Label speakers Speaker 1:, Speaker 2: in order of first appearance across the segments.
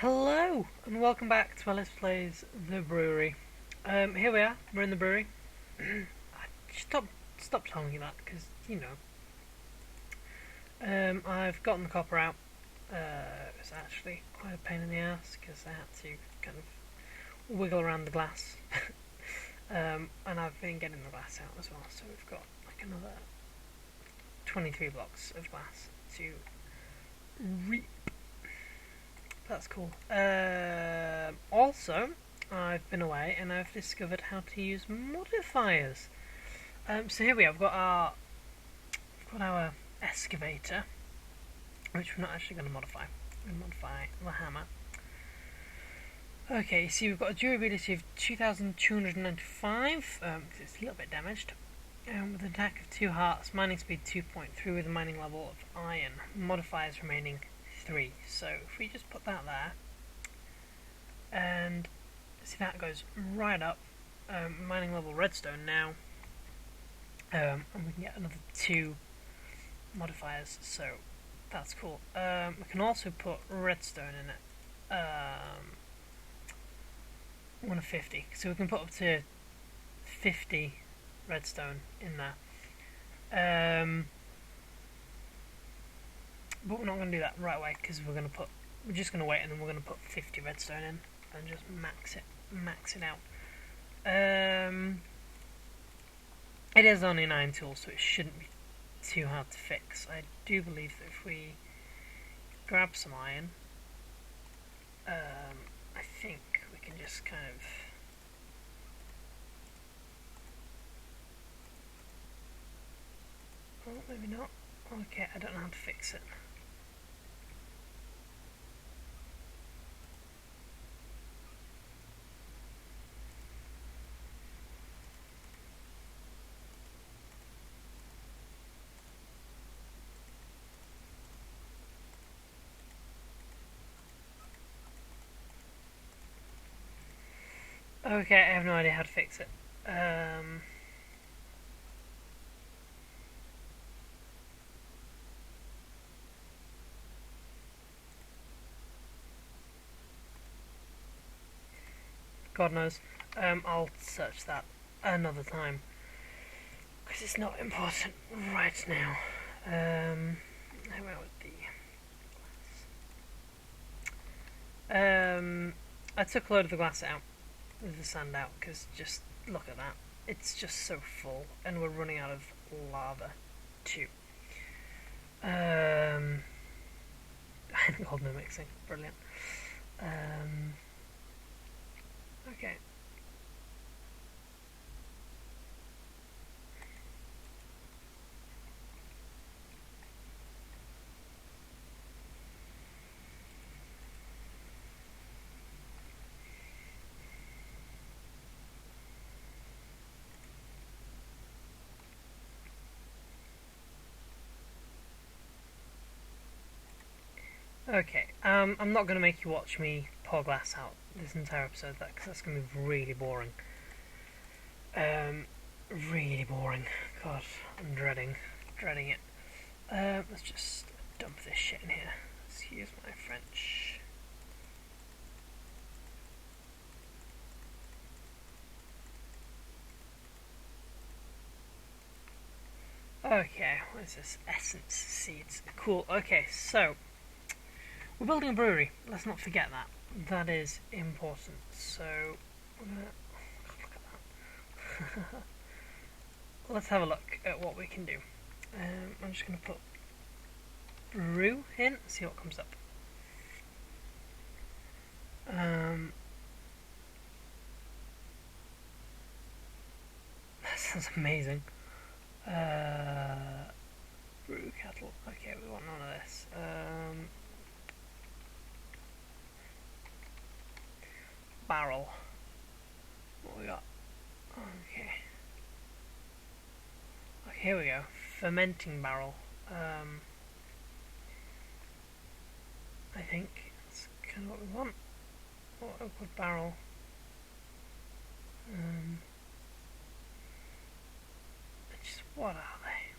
Speaker 1: Hello, and welcome back to Ellys Plays The Brewery. Here we are, we're in the brewery. Stop telling you that, because, I've gotten the copper out. It was actually quite a pain in the ass, because I had to kind of wiggle around the glass. And I've been getting the glass out as well, so we've got like another 23 blocks of glass to reap. That's cool. Also, I've been away and I've discovered how to use modifiers. So here we are. We've got our excavator, which we're not actually going to modify. We're going to modify the hammer. Okay, see, we've got a durability of 2,295, because it's a little bit damaged. With an attack of 2 hearts, mining speed 2.3 with a mining level of iron. Modifiers remaining 3. So if we just put that there, and see that goes right up. Mining level redstone now, and we can get another 2 modifiers, so that's cool. We can also put redstone in it. 1 of 50, so we can put up to 50 redstone in there. But we're not going to do that right away, because we're just going to wait, and then we're going to put 50 redstone in and just max it out. It is only an iron tool, so it shouldn't be too hard to fix. I do believe that if we grab some iron, I think we can just kind of maybe not. Okay, I don't know how to fix it. Okay, I have no idea how to fix it. God knows. I'll search that another time, because it's not important right now. How about with the I took a load of the glass out, with the sand out, because just look at that. It's just so full, and we're running out of lava too. Iron gold no mixing, brilliant. Okay. Okay, I'm not going to make you watch me pour glass out this entire episode, because that's going to be really boring. Really boring. God, I'm dreading it. Let's just dump this shit in here. Excuse my French. Okay, what is this? Essence seeds. Cool. Okay, so we're building a brewery. Let's not forget that. That is important. So we're gonna look at that. Let's have a look at what we can do. I'm just gonna put brew in, see what comes up. That sounds amazing. Brew kettle. Okay, we want none of this. Barrel. What we got? Okay. Okay, here we go. Fermenting barrel. I think that's kind of what we want. What oakwood barrel. Just what are they?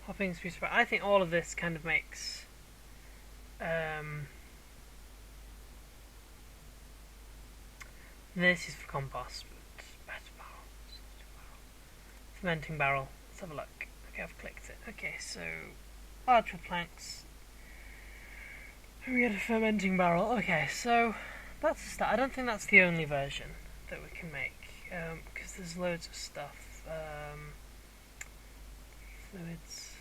Speaker 1: Hopping speed sprout. I think all of this kind of makes this is for compost, but better barrels. Fermenting barrel. Let's have a look. Okay, I've clicked it. Okay, so archwood planks. We get a fermenting barrel. Okay, so that's the start. I don't think that's the only version that we can make, because there's loads of stuff. Fluids.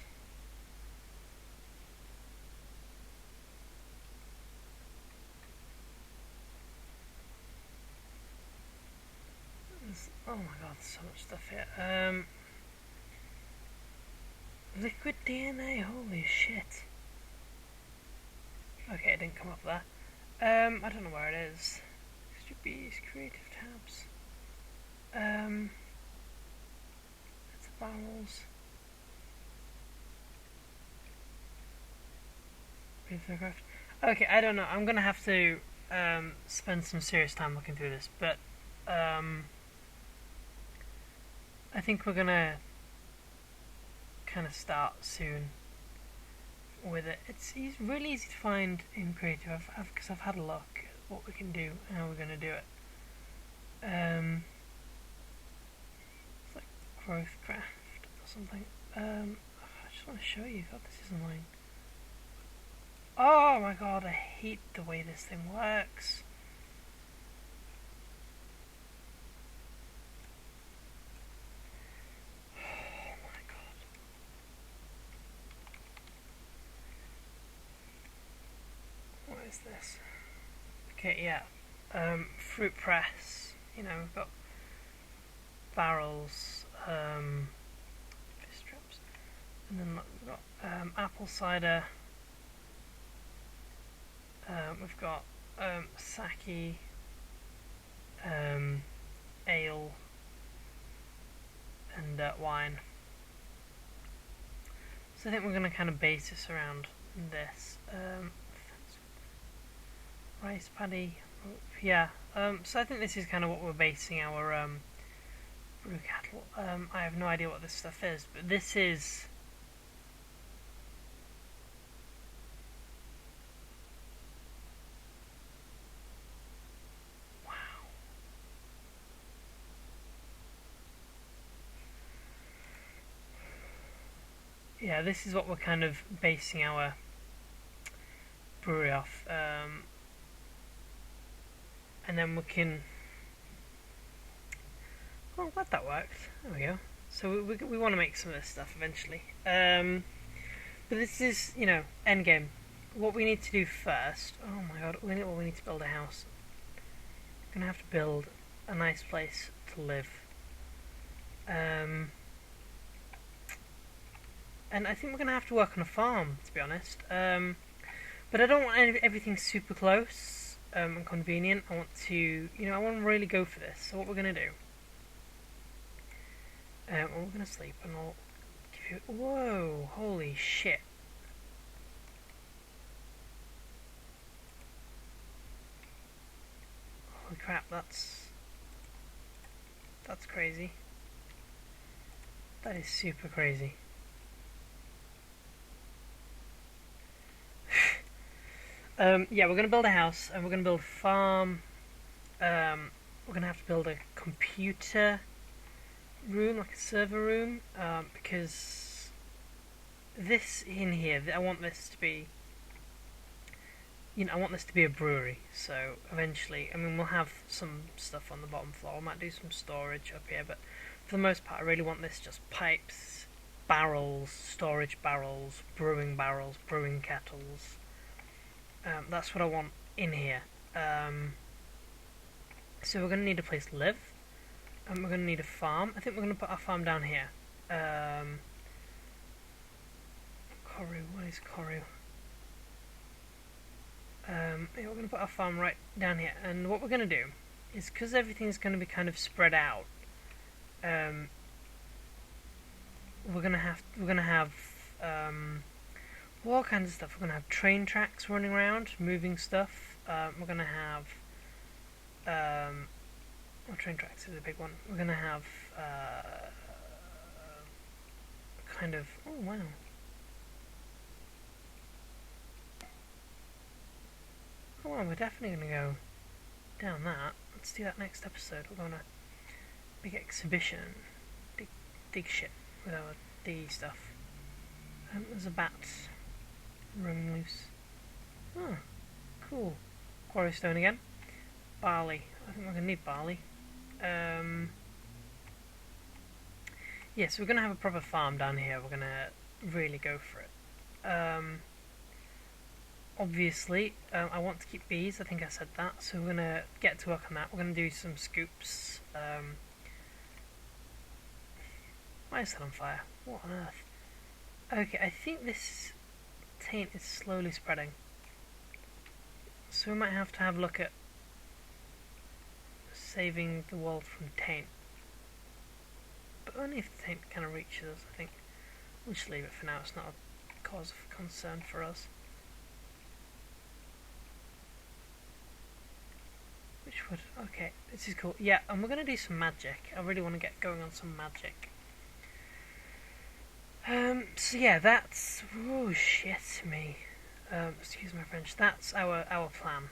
Speaker 1: Oh my god, there's so much stuff here. Liquid DNA, holy shit. Okay, it didn't come up there. I don't know where it is. Bees, creative tabs. It's the barrels. Okay, I don't know. I'm gonna have to spend some serious time looking through this, but I think we're gonna kind of start soon with it. It's really easy to find in creative because I've had a look at what we can do and how we're gonna do it. It's like growth craft or something. I just want to show you. God, this is annoying. Oh my god, I hate the way this thing works. This. Okay, yeah. Fruit press. You know, we've got barrels, fish traps, and then we've got apple cider. We've got sake, ale, and wine. So I think we're going to kind of base this around this. Rice paddy, yeah. So I think this is kind of what we're basing our brew cattle. I have no idea what this stuff is, but this is wow. Yeah, this is what we're kind of basing our brewery off. And then we can. Oh, glad that worked. There we go. So we want to make some of this stuff eventually. But this is, you know, end game. What we need to do first. Oh my god, we need to build a house. We're gonna have to build a nice place to live. And I think we're gonna have to work on a farm, to be honest. But I don't want everything super close. And convenient. I want to, you know, I want to really go for this. So what we're gonna do? Well, we're gonna sleep, and I'll give you. Whoa! Holy shit! Holy crap! That's crazy. That is super crazy. Yeah, we're going to build a house, and we're going to build a farm. We're going to have to build a computer room, like a server room, because this in here, I want this to be, you know, I want this to be a brewery. So eventually, I mean, we'll have some stuff on the bottom floor. We might do some storage up here, but for the most part, I really want this just pipes, barrels, storage barrels, brewing kettles. That's what I want in here. So we're going to need a place to live, and we're going to need a farm. I think we're going to put our farm down here. Koru, what is Koru? Yeah, we're going to put our farm right down here, and what we're going to do is, because everything's going to be kind of spread out, we're going to have all kinds of stuff. We're going to have train tracks running around, moving stuff. We're going to have train tracks is a big one. We're going to have kind of, oh wow, Oh, we're definitely going to go down that. Let's do that next episode. We're going to big exhibition. Dig shit with our diggy stuff. There's a bat roaming loose. Oh, cool. Quarry stone again. Barley. I think we're going to need barley. Yes, we're going to have a proper farm down here. We're going to really go for it. Obviously, I want to keep bees. I think I said that. So we're going to get to work on that. We're going to do some scoops. Why is that on fire? What on earth? Okay, I think this taint is slowly spreading. So we might have to have a look at saving the world from taint. But only if the taint kind of reaches us, I think. We'll just leave it for now. It's not a cause of concern for us. Which would... Okay, this is cool. Yeah, and we're going to do some magic. I really want to get going on some magic. So yeah, that's... Oh, shit me. Excuse my French. That's our plan.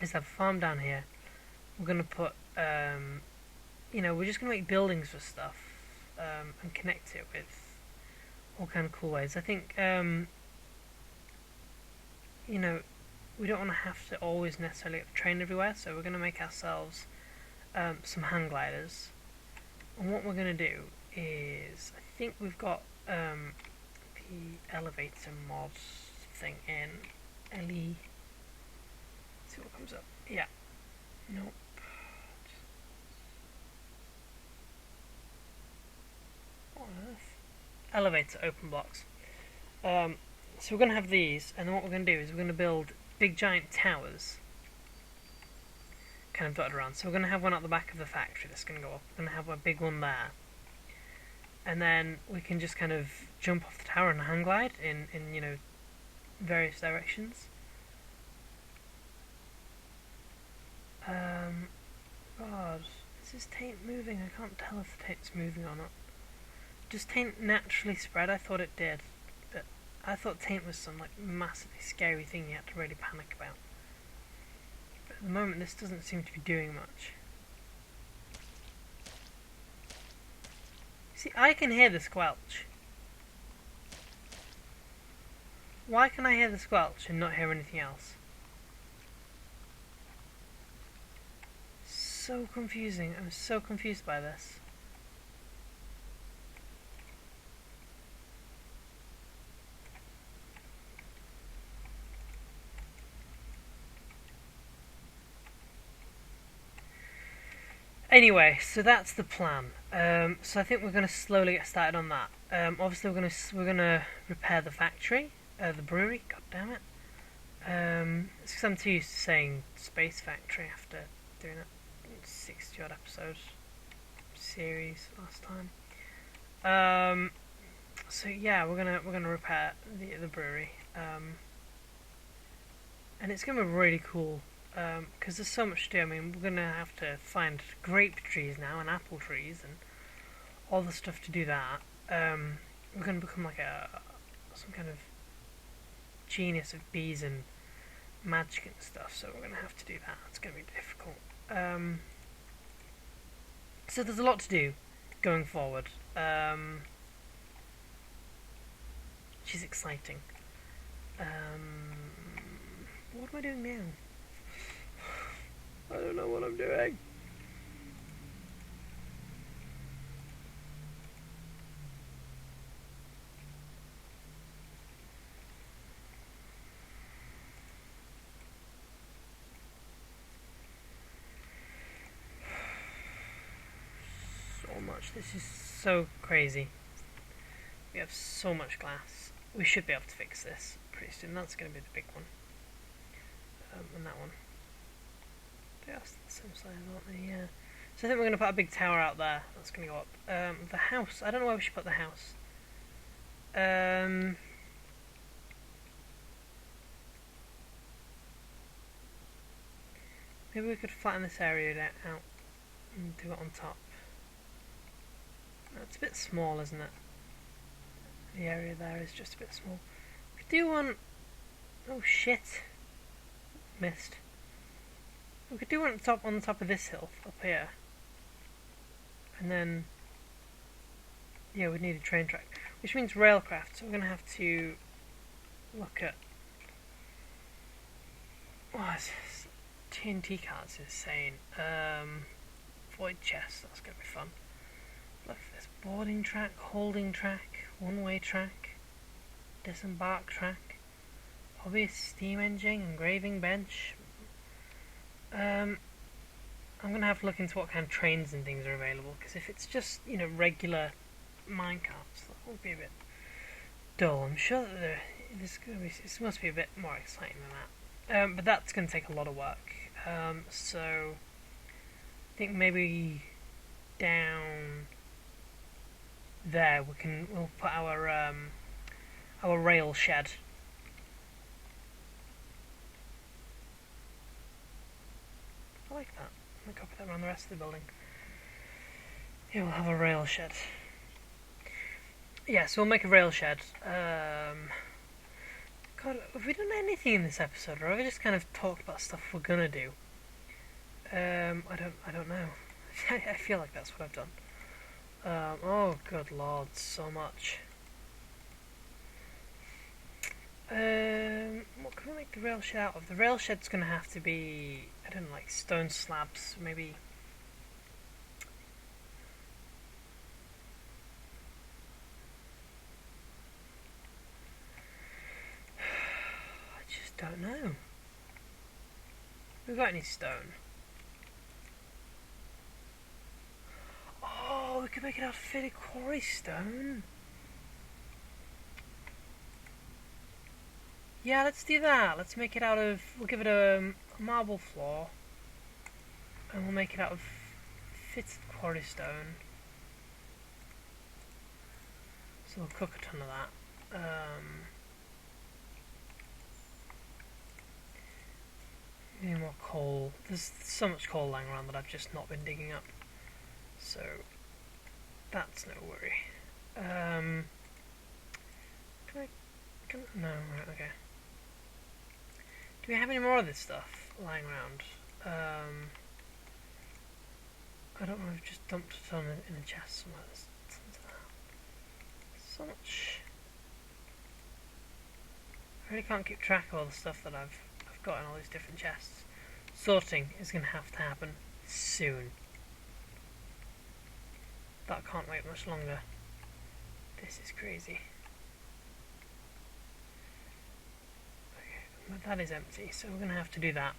Speaker 1: Is to have a farm down here. We're going to put... you know, we're just going to make buildings for stuff. And connect it with all kind of cool ways. I think, you know, we don't want to have to always necessarily have to train everywhere, so we're going to make ourselves some hang gliders. And what we're going to do is, I think we've got the elevator mod thing in Ellys. See what comes up. Yeah. Nope. What on earth? Elevator open blocks. So we're going to have these, and then what we're going to do is we're going to build big giant towers kind of dotted around. So we're going to have one at the back of the factory that's going to go up. We're going to have a big one there. And then we can just kind of jump off the tower and hang glide in you know, various directions. God, is this taint moving? I can't tell if the taint's moving or not. Does taint naturally spread? I thought it did. But I thought taint was some like massively scary thing you had to really panic about. But at the moment this doesn't seem to be doing much. See, I can hear the squelch. Why can I hear the squelch and not hear anything else? So confusing. I'm so confused by this. Anyway, so that's the plan. So I think we're going to slowly get started on that. Obviously, we're gonna repair the factory, the brewery. God damn it! It's because I'm too used to saying space factory after doing a 60-odd episode series last time. So yeah, we're gonna repair the brewery, and it's gonna be really cool. Because there's so much to do. I mean, we're going to have to find grape trees now and apple trees and all the stuff to do that. We're going to become like some kind of genius of bees and magic and stuff, so we're going to have to do that. It's going to be difficult. So there's a lot to do going forward, which is exciting. What am I doing now? I don't know what I'm doing. So much. This is so crazy. We have so much glass. We should be able to fix this pretty soon. That's going to be the big one. And that one. They're the same size, aren't they? Yeah. So I think we're going to put a big tower out there. That's going to go up. The house. I don't know where we should put the house. Maybe we could flatten this area out and do it on top. It's a bit small, isn't it? The area there is just a bit small. We could do one Oh shit! Missed. We could do one on the top of this hill up here, and then yeah, we need a train track, which means railcraft. So we're gonna have to look at. Oh, this TNT cards is insane. Void chest. That's gonna be fun. Look, there's boarding track, holding track, one-way track, disembark track, hobbyist steam engine, engraving bench. I'm gonna have to look into what kind of trains and things are available, because if it's just, regular minecarts, that would be a bit dull. I'm sure that this must be a bit more exciting than that. But that's gonna take a lot of work. So I think maybe down there we'll put our rail shed. I like that. I'm gonna copy that around the rest of the building. Yeah, we'll have a rail shed. Yeah, so we'll make a rail shed. God, have we done anything in this episode, or have we just kind of talked about stuff we're gonna do? I don't know. I feel like that's what I've done. Oh, good lord, so much. What can we make the rail shed out of? The rail shed's gonna have to be, I don't know, like stone slabs, maybe. I just don't know. We've got any stone? Oh, we could make it out of fitted quarry stone. Yeah, let's do that. Let's make it out of. We'll give it a marble floor, and we'll make it out of fitted quarry stone. So we'll cook a ton of that. Need more coal. There's so much coal lying around that I've just not been digging up. So that's no worry. No, right, okay. Do we have any more of this stuff lying around? I don't know, I've just dumped it on in a chest somewhere. So much. I really can't keep track of all the stuff that I've got in all these different chests. Sorting is going to have to happen soon. That can't wait much longer. This is crazy. Okay, but that is empty, so we're going to have to do that.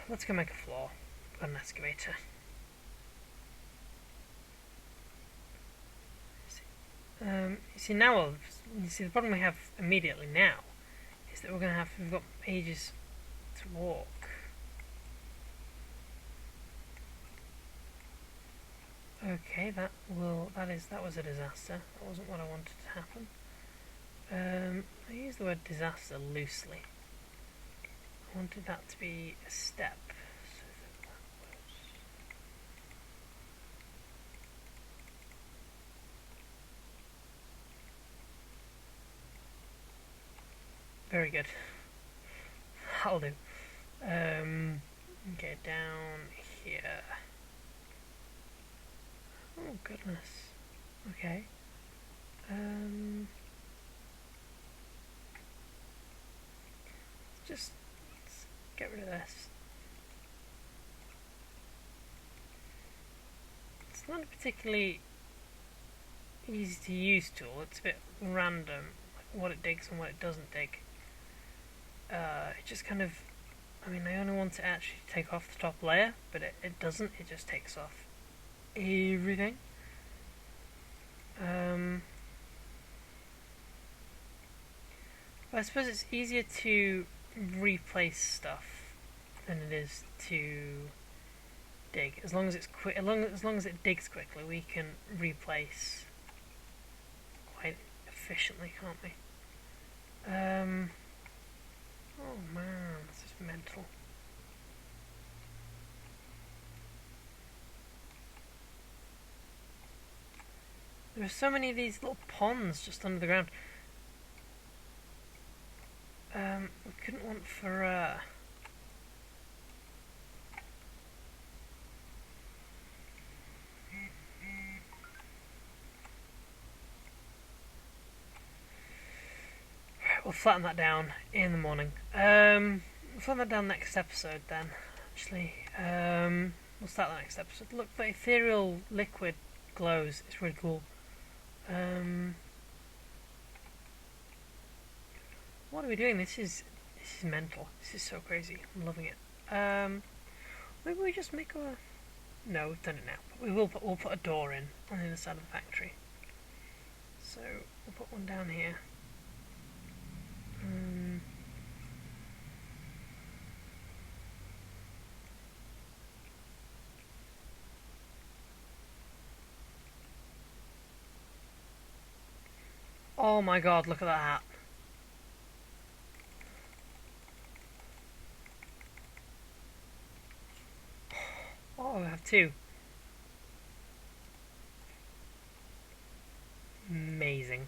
Speaker 1: Let's go make a floor. Got an excavator. You see now, the problem we have immediately now is that we've got ages to walk. Okay, that was a disaster. That wasn't what I wanted to happen. I use the word disaster loosely. I wanted that to be a step. Very good. That'll do. Get down here. Oh goodness. Okay. Let's get rid of this. It's not a particularly easy to use tool. It's a bit random, like what it digs and what it doesn't dig. It just kind of, I only want to actually take off the top layer, but it doesn't, it just takes off everything. But I suppose it's easier to replace stuff than it is to dig. As long as it's quick, as long as it digs quickly, we can replace quite efficiently, can't we? Oh man, this is mental. There are so many of these little ponds just under the ground. We couldn't want for we'll flatten that down in the morning. We'll flatten that down next episode then. Actually, we'll start the next episode. Look, the ethereal liquid glows. It's really cool. What are we doing? This is mental. This is so crazy. I'm loving it. Maybe we just make a... No, we've done it now. But we'll put a door in on the other side of the factory. So we'll put one down here. Oh my god, look at that hat. Oh, I have two. Amazing.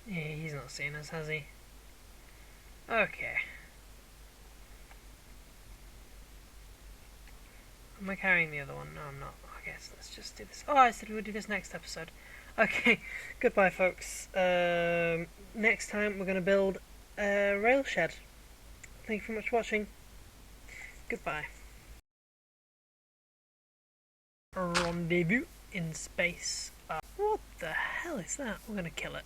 Speaker 1: Yeah, he's not seen us, has he? Okay. Am I carrying the other one? No, I'm not. I guess let's just do this. Oh, I said we would do this next episode. Okay, goodbye, folks. Next time we're going to build a rail shed. Thank you very much for watching. Goodbye. Rendezvous in space. What the hell is that? We're going to kill it.